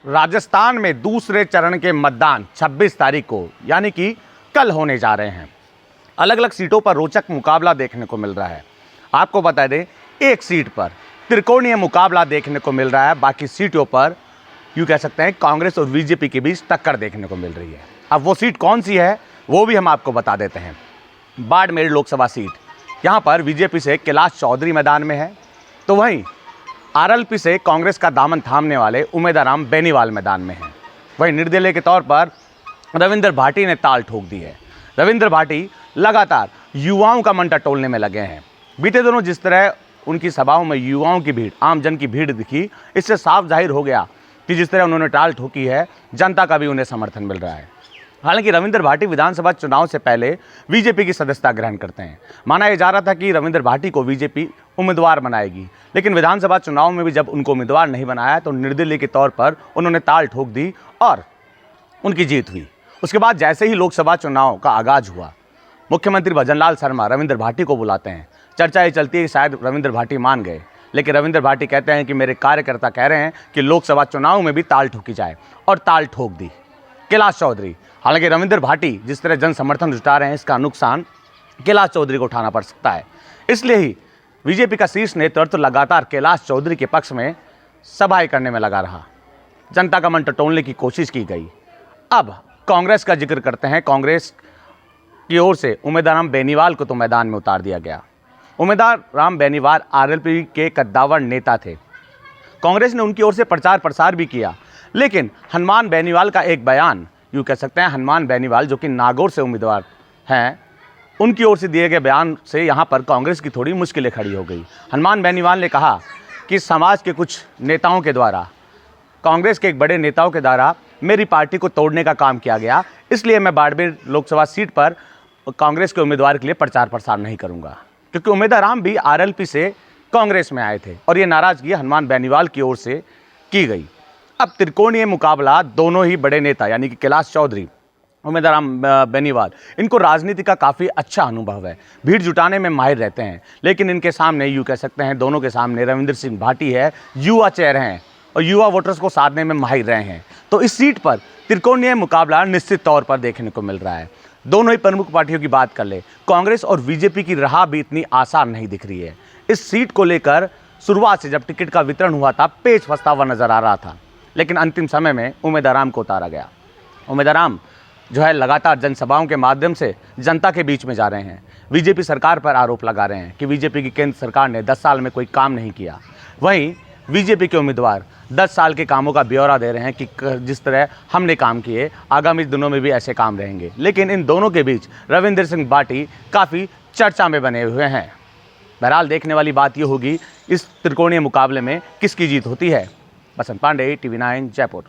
राजस्थान में दूसरे चरण के मतदान 26 तारीख को यानी कि कल होने जा रहे हैं। अलग अलग सीटों पर रोचक मुकाबला देखने को मिल रहा है। आपको बता दें, एक सीट पर त्रिकोणीय मुकाबला देखने को मिल रहा है। बाकी सीटों पर यूँ कह सकते हैं कांग्रेस और बीजेपी के बीच टक्कर देखने को मिल रही है। अब वो सीट कौन सी है वो भी हम आपको बता देते हैं। बाड़मेर लोकसभा सीट, यहाँ पर बीजेपी से कैलाश चौधरी मैदान में है, तो वहीं आरएलपी से कांग्रेस का दामन थामने वाले उमेदराम बेनीवाल मैदान में हैं। वहीं निर्दलीय के तौर पर रविंद्र भाटी ने ताल ठोक दी है। रविंद्र भाटी लगातार युवाओं का मन टटोलने में लगे हैं। बीते दिनों जिस तरह उनकी सभाओं में युवाओं की भीड़, आम जन की भीड़ दिखी, इससे साफ जाहिर हो गया कि जिस तरह उन्होंने ताल ठोकी है, जनता का भी उन्हें समर्थन मिल रहा है। हालांकि रविंद्र भाटी विधानसभा चुनाव से पहले बीजेपी की सदस्यता ग्रहण करते हैं। माना यह जा रहा था कि रविंद्र भाटी को बीजेपी उम्मीदवार बनाएगी, लेकिन विधानसभा चुनाव में भी जब उनको उम्मीदवार नहीं बनाया तो निर्दलीय के तौर पर उन्होंने ताल ठोक दी और उनकी जीत हुई। उसके बाद जैसे ही लोकसभा चुनाव का आगाज हुआ, मुख्यमंत्री भजनलाल शर्मा रविंद्र भाटी को बुलाते हैं। चर्चा ये चलती है कि शायद रविंद्र भाटी मान गए, लेकिन रविंद्र भाटी कहते हैं कि मेरे कार्यकर्ता कह रहे हैं कि लोकसभा चुनाव में भी ताल ठोकी जाए, और ताल ठोक दी कैलाश चौधरी। हालांकि रविंद्र भाटी जिस तरह जन समर्थन जुटा रहे हैं, इसका नुकसान कैलाश चौधरी को उठाना पड़ सकता है। इसलिए ही बीजेपी का शीर्ष नेतृत्व लगातार कैलाश चौधरी के पक्ष में सभाएं करने में लगा रहा। जनता का मन टटोलने की कोशिश की गई। अब कांग्रेस का जिक्र करते हैं। कांग्रेस की ओर से उमेदराम बेनीवाल को तो मैदान में उतार दिया गया। उमेदराम बेनीवाल आरएलपी के कद्दावर नेता थे। कांग्रेस ने उनकी ओर से प्रचार प्रसार भी किया, लेकिन हनुमान बेनीवाल का एक बयान, यूँ कह सकते हैं हनुमान बेनीवाल जो कि नागौर से उम्मीदवार हैं, उनकी ओर से दिए गए बयान से यहाँ पर कांग्रेस की थोड़ी मुश्किलें खड़ी हो गई। हनुमान बेनीवाल ने कहा कि समाज के कुछ नेताओं के द्वारा, कांग्रेस के एक बड़े नेताओं के द्वारा मेरी पार्टी को तोड़ने का काम किया गया, इसलिए मैं बाड़मेर लोकसभा सीट पर कांग्रेस के उम्मीदवार के लिए प्रचार प्रसार नहीं करूँगा। क्योंकि उमेदराम भी आरएलपी से कांग्रेस में आए थे और ये नाराजगी हनुमान बेनीवाल की ओर से की गई। अब त्रिकोणीय मुकाबला, दोनों ही बड़े नेता यानी कि कैलाश चौधरी, उमेदराम बेनीवाल, इनको राजनीति का काफ़ी अच्छा अनुभव है, भीड़ जुटाने में माहिर रहते हैं। लेकिन इनके सामने, यूँ कह सकते हैं दोनों के सामने रविंद्र सिंह भाटी है, युवा चेहरे हैं और युवा वोटर्स को साधने में माहिर रहे हैं। तो इस सीट पर त्रिकोणीय मुकाबला निश्चित तौर पर देखने को मिल रहा है। दोनों ही प्रमुख पार्टियों की बात कर ले, कांग्रेस और बीजेपी की राह भी इतनी आसान नहीं दिख रही है। इस सीट को लेकर शुरुआत से जब टिकट का वितरण हुआ था, पेच फंसता हुआ नजर आ रहा था, लेकिन अंतिम समय में उमेदराम को उतारा गया। उमेदराम जो है लगातार जनसभाओं के माध्यम से जनता के बीच में जा रहे हैं। बीजेपी सरकार पर आरोप लगा रहे हैं कि बीजेपी की केंद्र सरकार ने 10 साल में कोई काम नहीं किया। वहीं बीजेपी के उम्मीदवार 10 साल के कामों का ब्यौरा दे रहे हैं कि जिस तरह हमने काम किए, आगामी दिनों में भी ऐसे काम रहेंगे। लेकिन इन दोनों के बीच रविंद्र सिंह भाटी काफ़ी चर्चा में बने हुए हैं। बहरहाल देखने वाली बात ये होगी इस त्रिकोणीय मुकाबले में किसकी जीत होती है। बसंत पांडे, TV9 जयपुर।